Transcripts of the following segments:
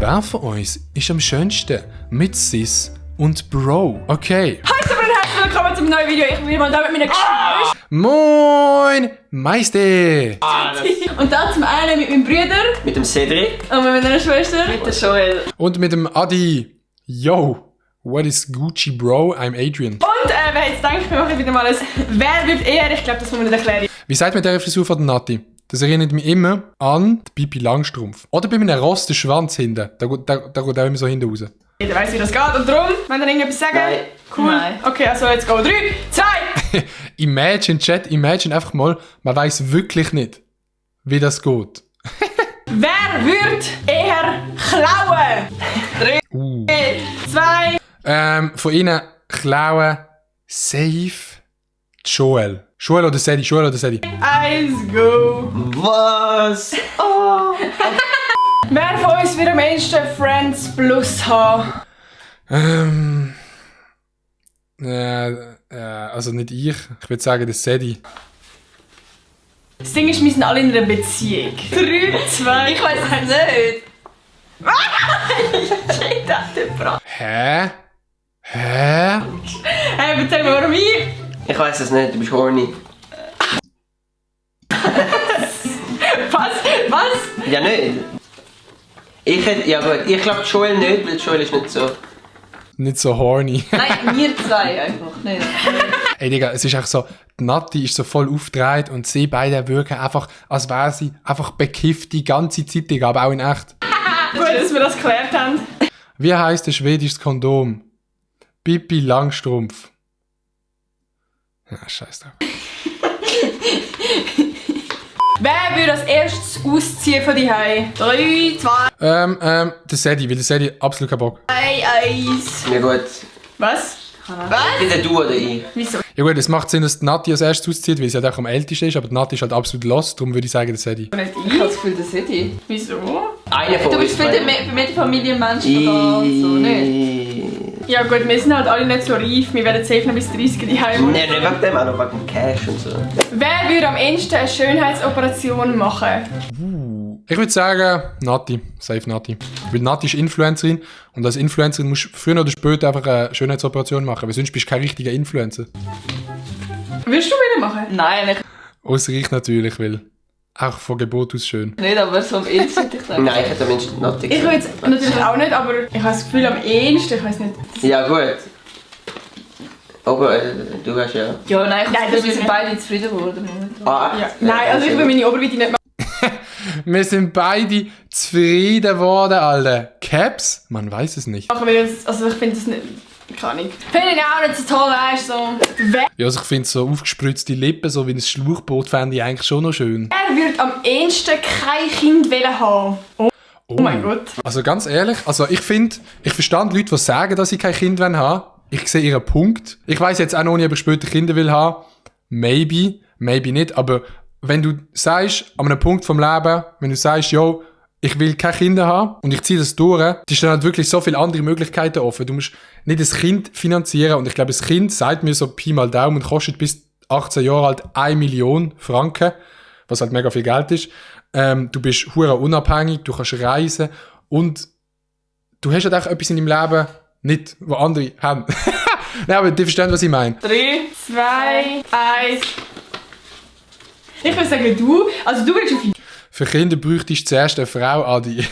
Wer von uns ist am schönsten mit Sis und Bro? Okay. Hallo und herzlich willkommen zum neuen Video. Ich bin mal da mit meiner Geschwister. Moin, Meister. Und dann zum einen mit meinem Bruder. Mit dem Cedric. Und mit meiner Schwester. Mit der Joel. Und mit dem Adi. Yo, what is Gucci, Bro? I'm Adrian. Und wer jetzt denkt, wir machen wieder mal ein Wer wird eher? Ich glaube, das muss man nicht erklären. Wie sagt man der Frisur von der Nati? Das erinnert mich immer an die Pipi Langstrumpf. Oder bei einem rosten Schwanz hinten. Da geht auch immer so hinten raus. Jeder weiss, wie das geht. Und darum, wenn ihr irgendetwas sagen. Nein. Cool. Nein. Okay, also jetzt go. 3, 2. Imagine, Chat, imagine einfach mal, man weiß wirklich nicht, wie das geht. Wer wird eher klauen? 3, 2. Von ihnen klauen safe Joel. Joel oder Sadie? Joel oder Sadie? 1, go. Was? Oh. Wer von uns wird am ehesten Friends Plus haben? Also nicht ich. Ich würde sagen, das Sadie. Das Ding ist, wir sind alle in einer Beziehung. 3, 2. Ich weiß es nicht. Shit, das Bra. Hä? Hey, erzähl mir, warum ich? Ich weiß es nicht, du bist horny. Was? Ja, nicht. Ja gut, ich glaube Joel nicht, weil Joel ist nicht so. Nicht so horny. Nein, wir zwei einfach nicht. Ey Digga, es ist echt so, die Nati ist so voll aufgedreht und sie beide wirken einfach, als wären sie einfach bekifft die ganze Zeit, Digga, aber auch in echt. Gut, dass wir das geklärt haben. Wie heisst das schwedisches Kondom? Pipi Langstrumpf. Ja, scheiß drauf. Wer würde als erstes ausziehen von die Hause? 3, 2, Der Sadie, weil der Sadie absolut keinen Bock. 1. Ja gut. Was? Entweder du oder ich. Wieso? Ja gut, es macht Sinn, dass die Nati als erstes auszieht, weil sie halt auch am ältesten ist, aber die Nati ist halt absolut lost, darum würde ich sagen, der Sadie. Nicht Ich habe das Gefühl, das hätte ich. Wieso? Einer von Du uns bist für beiden. den Medienmensch von da und so, nicht? Ja gut, wir sind halt alle nicht so reif. Wir werden safe noch bis 30 die Hause. Nein, nicht wegen dem, auch noch wegen dem Cash und so. Wer würde am ehesten eine Schönheitsoperation machen? Ich würde sagen, Nati. Safe Nati. Weil Nati ist Influencerin und als Influencerin musst du früher oder später einfach eine Schönheitsoperation machen, weil sonst bist du kein richtiger Influencer. Würdest du wieder machen? Nein, ich Ausser ich natürlich, weil auch von Geburt aus schön. nicht, aber so am ehesten, ich denke. Nein, ich hätte am Ende Nati Ich will jetzt natürlich auch nicht, aber ich habe das Gefühl am ehesten, ich weiß nicht. Ja gut. Aber du hast ja... Ja, nein, Nein, ich das glaube, wir ist sind nicht. beide zufrieden geworden. momentan. Ah, Ja. Nein, also ich will meine Oberweite nicht machen. Wir sind beide zufrieden geworden, Alter. Caps? Man weiß es nicht. Weil also ich finde das nicht... Keine Ahnung. Finde ich auch nicht so toll, weißt du. So. Wer Ja, also ich finde so aufgespritzte Lippen, so wie ein Schlauchboot, fände ich eigentlich schon noch schön. würde am ehesten kein Kind wollen haben? Oh mein Gott. Also ganz ehrlich, also ich finde, ich verstand Leute, die sagen, dass sie kein Kind haben wollen. Ich sehe ihren Punkt. Ich weiß jetzt auch noch nicht, ob ich später Kinder will haben. Maybe, maybe nicht. Aber wenn du sagst, an einem Punkt vom Leben, wenn du sagst, yo, ich will keine Kinder haben und ich ziehe das durch, dann stehen halt wirklich so viele andere Möglichkeiten offen. Du musst nicht ein Kind finanzieren und ich glaube, ein Kind, sagt mir so Pi mal Daumen, kostet bis 18 Jahre alt 1 Million Franken, was halt mega viel Geld ist. Du bist hure unabhängig, du kannst reisen und du hast halt auch etwas in deinem Leben nicht, was andere haben. Nein, aber die verstehen, was ich meine. 3, 2, 1. Ich würde sagen du. Also du willst auf jeden Für Kinder bräuchtest du zuerst eine Frau, Adi.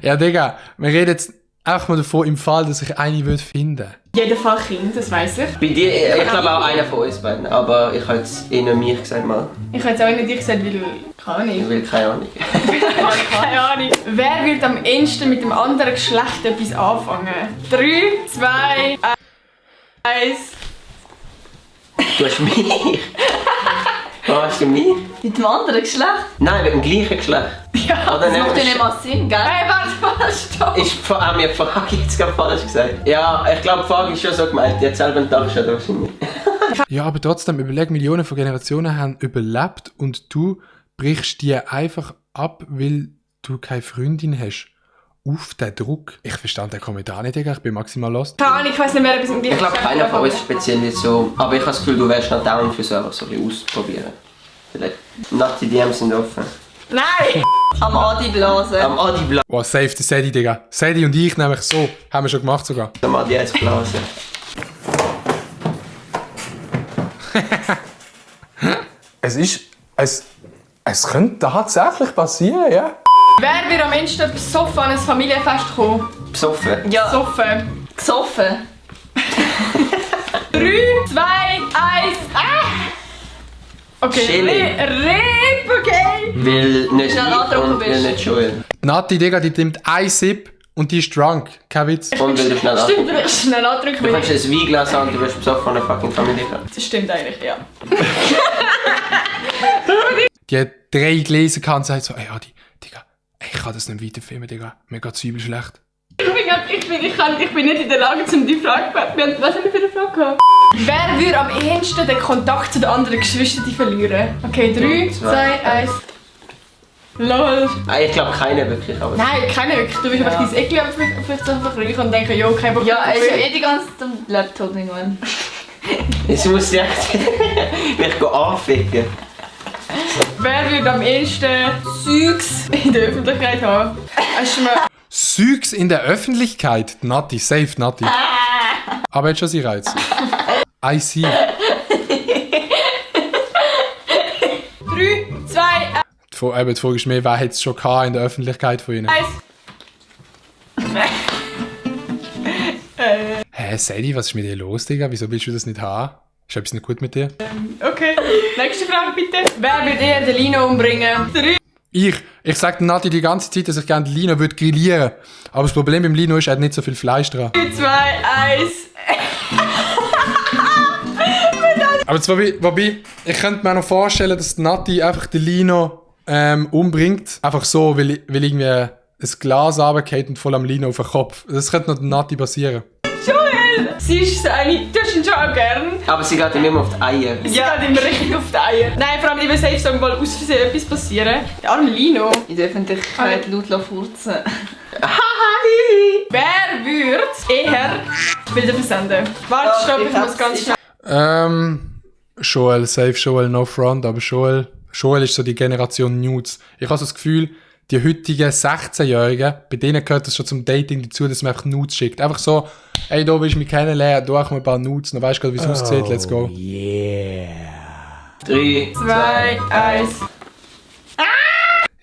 Ja, Digga, wir reden jetzt auch mal davon im Fall, dass ich eine finden Fall Kind, das weiss ich. Bei dir, ich glaube auch einer von uns beiden, aber ich habe jetzt eher mich gesagt mal. Ich hätte jetzt auch nicht dich gesagt, weil... Keine Ich Ahnung. will keine Ahnung. Keine Ahnung. Wer wird am ehesten mit dem anderen Geschlecht etwas anfangen? 3, 2, 1. Du hast mich. Warum hast du mich? Mit dem anderen Geschlecht? Nein, mit dem gleichen Geschlecht. Ja, Oder Das macht ja nicht mal Sinn, gell? Hey, warte, stopp! Haben wir die Frage jetzt gerade falsch gesagt? Ja, ich glaube, die Frage ist schon so gemeint. Die hat selber gedacht, schon wahrscheinlich. Ja, aber trotzdem, überleg, Millionen von Generationen haben überlebt und du brichst die einfach ab, weil du keine Freundin hast. Auf den Druck. Ich verstand den Kommentar nicht, Digga. Ich bin maximal lost. Keine Ahnung, ich weiß nicht mehr, etwas mit dir. Ich glaube, keiner von uns speziell ist so. Aber ich habe das Gefühl, du wärst noch down für so einfach so ein bisschen ausprobieren. Vielleicht. Nach die DMs sind offen. Nein! Am Adi blasen. Am Adi blasen. Wow, safe, der Sadie, Digga. Sadie und ich nämlich so. Haben wir schon gemacht sogar. Am Adi eins blasen. Es könnte tatsächlich passieren, ja. Wer wird am ehesten besoffen an ein Familienfest kommen? Besoffen. Ja, Besoffen. gesoffen. 3, 2, 1. Okay, Chilling. Rip, okay. Weil nicht Schnell ich angetrunken und weil bist. nicht Joel. Nati, Digga, die nimmt ein Sip und die ist drunk. Kein Witz. Und weil du schnell Stimmt, anguckst. weil ich schnell andrücken Du will. kannst ein Weinglas haben und du wirst besoffen von einer fucking Familie. Das stimmt eigentlich, ja. Die hat 3 Gläser gehabt und sagt so, ey Adi, Digga, ich kann das nicht weiterfilmen, Digga. Mir geht's übel schlecht. Ich bin nicht in der Lage, um die Frage zu beantworten. Was haben wir für eine Frage gehabt? Wer würde am ehesten den Kontakt zu den anderen Geschwistern verlieren? Okay, 3, 2, 1. Lol. Ich glaube keiner wirklich, aber... Nein, keiner wirklich. Du bist einfach dein Eckli vielleicht so verkriechen und denken, jo, kein Bock. Ja, er ist ja eh die ganze Zeit am Laptop irgendwann. Jetzt muss ich echt mich anficken. Wer würde am ehesten Zeugs in der Öffentlichkeit haben? Hast du mal... Zeugs in der Öffentlichkeit. Nati, safe Nati. Aber jetzt schon sie Reiz. I see. 3, 2, 1. Die Frage ist mehr, wer hat es schon gehabt in der Öffentlichkeit von ihnen? Hä, Sadie, was ist mit dir los, Digga? Wieso willst du das nicht haben? Ist etwas nicht gut mit dir? Okay, nächste Frage bitte. Wer würde eher den Lino umbringen? 3, Ich sag Nati die ganze Zeit, dass ich gerne Lino würde grillieren. Aber das Problem beim Lino ist, er hat nicht so viel Fleisch dran. 2, 1. Aber zwar, wobei, ich könnte mir noch vorstellen, dass die Nati einfach den Lino umbringt. Einfach so, weil irgendwie ein Glas runterfällt und voll am Lino auf den Kopf. Das könnte noch der Nati passieren. Joel! Sie ist so eine, du hast ihn schon auch gern. Aber sie geht ihm immer auf die Eier. Sie geht immer richtig auf die Eier. Nein, vor allem, ich will safe sagen, mal aus Versehen etwas passieren. Der arme Lino. In der Öffentlichkeit laut furzen. Wer würde eher Bilder versenden? Warte, stopp, ich muss ganz schnell. Joel, safe Joel, no front, aber Joel ist so die Generation Nudes. Ich habe so das Gefühl, die heutigen 16-Jährigen, bei denen gehört es schon zum Dating dazu, dass man einfach Nudes schickt. Einfach so, hey, da willst du mich kennenlernen, du auch mal ein paar Nudes, dann weißt du gerade, wie es aussieht, let's go. 3, 2, 1.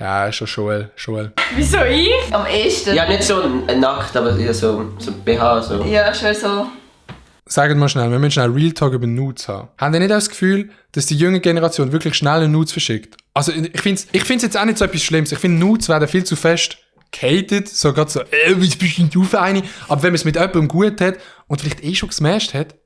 Ja, ist schon Joel. Wieso ich? Am ehesten. Ja, nicht so nackt, aber eher so BH. So. Ja, ich wäre so. Sagt mal schnell, wir müssen schnell Real Talk über Nudes haben. Habt ihr nicht das Gefühl, dass die junge Generation wirklich schnell Nudes verschickt? Also, ich find's jetzt auch nicht so etwas Schlimmes. Ich finde, Nudes werden viel zu fest gehatet. So gerade so, was bist denn du für eine? Aber wenn man es mit jemandem gut hat und vielleicht schon gesmashed hat,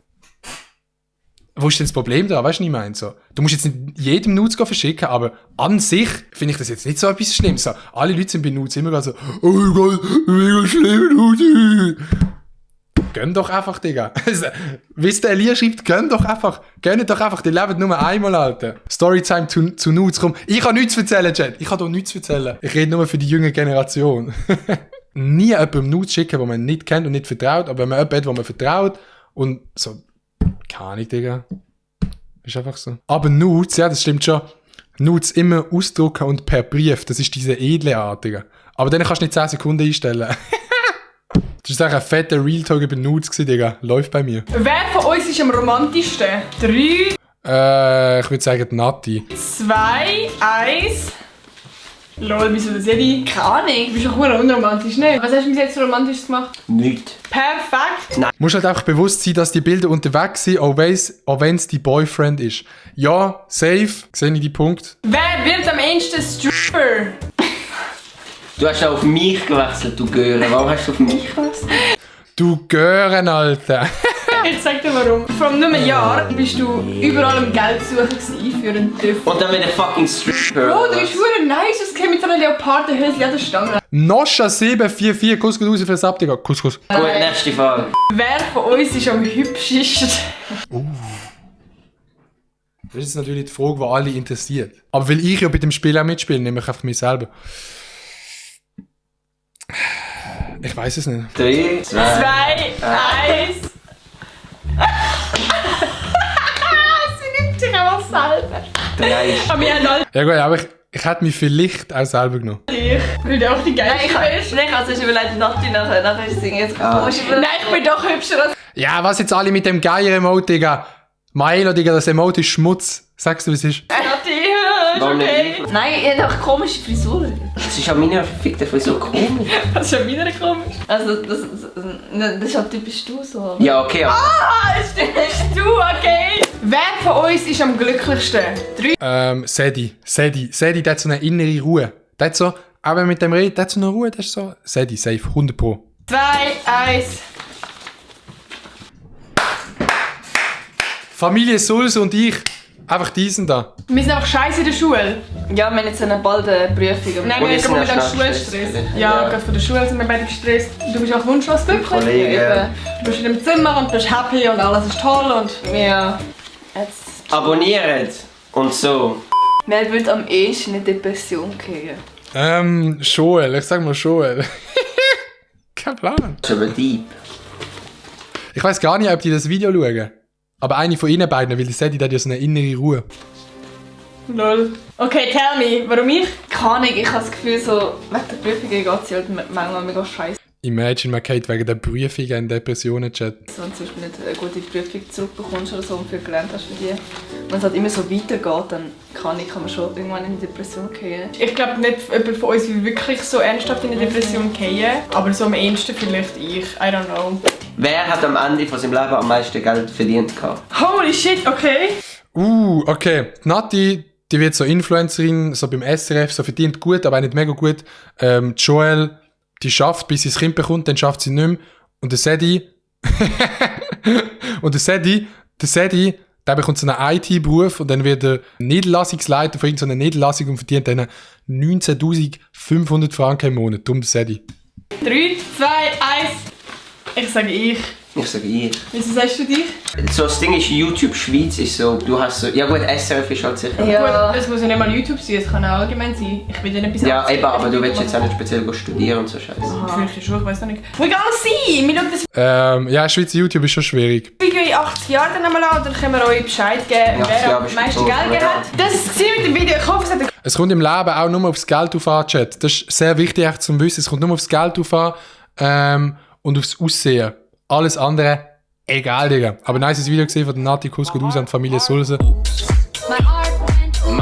wo ist denn das Problem da? Weißt du, was ich meine? So, du musst jetzt nicht jedem Nudes verschicken, aber an sich finde ich das jetzt nicht so etwas Schlimmes. So, alle Leute sind bei Nudes immer gerade so, oh mein Gott, mega schlimm, Nudes. Gönn doch einfach, Digga. Wie es der Elia schreibt, gönn doch einfach. Gönnt doch einfach, die leben nur einmal, Alter. Storytime zu Nudes, komm. Ich kann nichts erzählen, Chat. Ich kann doch nichts erzählen. Ich rede nur für die junge Generation. Nie jemandem Nudes schicken, den man nicht kennt und nicht vertraut, aber wenn man jemanden hat, den man vertraut und so, keine Ahnung, Digga. Ist einfach so. Aber Nudes, ja, das stimmt schon. Nudes immer ausdrucken und per Brief, das ist diese edle Art, Digga. Aber dann kannst du nicht 10 Sekunden einstellen. Das war ein fetter Real Talk über Nudes, Digga. Läuft bei mir. Wer von uns ist am romantischsten? 3, Ich würde sagen, die Nati. 2, 1. Lol, wieso das jede? Keine Ahnung. Du bist doch nur unromantisch, ne? Was hast du bis jetzt so romantisch gemacht? Nichts. Perfekt! Du musst halt einfach bewusst sein, dass die Bilder unterwegs sind, auch wenn es die Boyfriend ist. Ja, safe. Sehe ich die Punkt. Wer wird am ehesten Stripper? Du hast ja auf mich gewechselt, du Göre. Warum hast du auf mich gewechselt? Du Gören, Alter. Ich sag dir warum. Vor nur einem Jahr bist du überall am Geld suchen für einen TÜV. Und dann mit der fucking Stripper. Oh, du bist verdammt nice, das käme mit so einer Leopardenhölzchen an der Stange. Noscha 744, Kuss raus für das ab, Digga. Kuss. Gut, nächste Frage. Wer von uns ist am hübschesten? Das ist natürlich die Frage, die alle interessiert. Aber weil ich ja bei dem Spiel auch mitspiele, nehme ich einfach mich selber. Ich weiß es nicht. 3, 2, 1. Sie nimmt sich einfach selber. 3. Aber wir haben alle... Ja gut, aber Ich hätte mich vielleicht auch selber genommen. Weil du auch die Nein, geilste bist. also ich überlegt, Nati nachher ist sie jetzt komisch. Nein, ich bin doch hübscher als... Ja, was jetzt alle mit dem Geier-Emote, Digga? Maelo, Digga, das Emote ist Schmutz. Sagst du, was ist? Nati, ist Warum okay. nicht? Nein, ich habe doch komische Frisur. Das ist an meiner verfickten Frisur komisch. Das ist schon wieder komisch. Also, das ist halt typisch du so. Ja, okay, aber... Das bist du, okay? Wer von uns ist am glücklichsten? 3. Sedi, der hat so eine innere Ruhe. Der hat so, auch wenn mit dem redet, der hat so eine Ruhe, der ist so, Sedi, safe, 100 Pro. 2, 1. Familie Sulz und ich, einfach diesen da. Wir sind einfach scheiße in der Schule. Ja, wir haben jetzt bald eine Prüfung. Nein, Und wir jetzt haben sind wir momentan schnell Schulstress. gestresst. Ja, Ja. gerade von der Schule sind wir beide gestresst. Du bist auch wunschlos glücklich. Kollege. Du bist in dem Zimmer und bist happy und alles ist toll und... Ja. Jetzt. Abonniert und so. Wer würde am ehesten in Depression gehen? Joel, ich sag mal Joel. Kein Plan. Das ist aber deep. Ich weiß gar nicht, ob die das Video schauen. Aber eine von ihnen beiden, weil die Sedi, der hat ja so eine innere Ruhe. Lol. Okay, tell me, warum ich? Keine Ahnung, ich habe das Gefühl, so, wegen der Prüfungen geht es halt manchmal mega scheiße. Imagine, man geht wegen der Prüfungen in Depressionen-Chat. Wenn du zum Beispiel nicht eine gute Prüfung zurückbekommst oder so und viel gelernt hast für die. Wenn es halt immer so weitergeht, dann kann man schon irgendwann in die Depression gehen. Ich glaube nicht, jemand von uns will wirklich so ernsthaft in eine Depression fallen. Aber so am ehesten vielleicht ich. I don't know. Wer hat am Ende von seinem Leben am meisten Geld verdient gehabt? Holy shit, okay. Okay. Die Nati, die wird so Influencerin, so beim SRF, so verdient gut, aber auch nicht mega gut. Die Joel, die schafft, bis sie das Kind bekommt, dann schafft sie nicht mehr. Und der Sedi, der bekommt so einen IT-Beruf und dann wird er Niederlassungsleiter von irgendeiner Niederlassung und verdient dann 19.500 Franken im Monat. Darum der Sedi. 3, 2, 1. Ich sage ich. Ich sage ich. Wieso sagst du dich? So, das Ding ist, YouTube Schweiz ist so, du hast so... Ja gut, SRF ist halt sicher... Ja. Gut, es muss ja nicht mal YouTube sein, es kann auch allgemein sein. Ich will ja nicht bis Ja, eben, aber du willst jetzt auch nicht speziell studieren und so Scheiße. Vielleicht schon, ich weiß noch nicht. Wo egal sein! Wir schauen das Ja, Schweizer YouTube ist schon schwierig. Video in 80 Jahren dann einmal an und dann können wir euch Bescheid geben, Ja, wer ja, am bist meisten du Geld tot, gegeben ja. hat. Das war es mit dem Video. Ich hoffe, es hat euch Es kommt im Leben auch nur aufs Geld auf an, Chat. Das ist sehr wichtig echt zu wissen. Es kommt nur aufs Geld auf an und aufs Aussehen. Alles andere, egal, Digga. Aber nice Video gesehen von der Nati Kuss, gut aus an die Familie Sulze. My heart went.